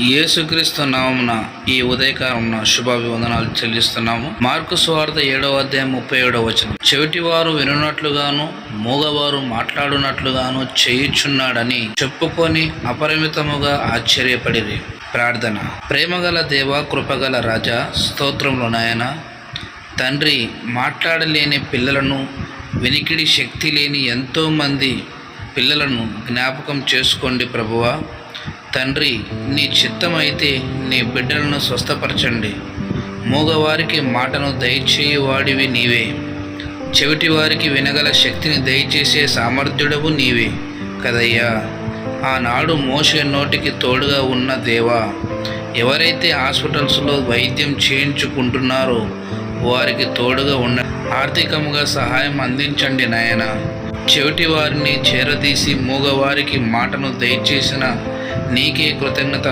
యేసుక్రీస్తు నామమున ఈ ఉదయకాలమున శుభాభివందనాలు చెల్లిస్తున్నాము. మార్కు సువార్త 7వ అధ్యాయం 37వ వచనం. చెవిటివారు వినున్నట్లుగాను మూగవారు మాట్లాడునట్లుగాను చేయుచున్నాడని చెప్పుకొని అపరిమితముగా ఆశ్చర్యపడిరి. ప్రార్థన. ప్రేమగల దేవ, కృపగల రాజా, స్తోత్రములు నాయన. తండ్రి, మాట్లాడలేని పిల్లలను, వినికిడి శక్తి లేని ఎంతోమంది పిల్లలను జ్ఞాపకం చేసుకోండి ప్రభువా. తండ్రి, నీ చిత్తమైతే నీ బిడ్డలను స్వస్థపరచండి. మూగవారికి మాటను దయచేయువాడివి నీవే. చెవిటివారికి వినగల శక్తిని దయచేసే సామర్థ్యుడవు నీవే కదయ్యా. ఆనాడు మోషే నోటికి తోడుగా ఉన్న దేవా, ఎవరైతే హాస్పిటల్స్లో వైద్యం చేయించుకుంటున్నారో వారికి తోడుగా ఉన్న ఆర్థికంగా సహాయం అందించండి నాయన. చెవిటి వారిని చేరదీసి మూగవారికి మాటను దయచేసిన నీకే కృతజ్ఞత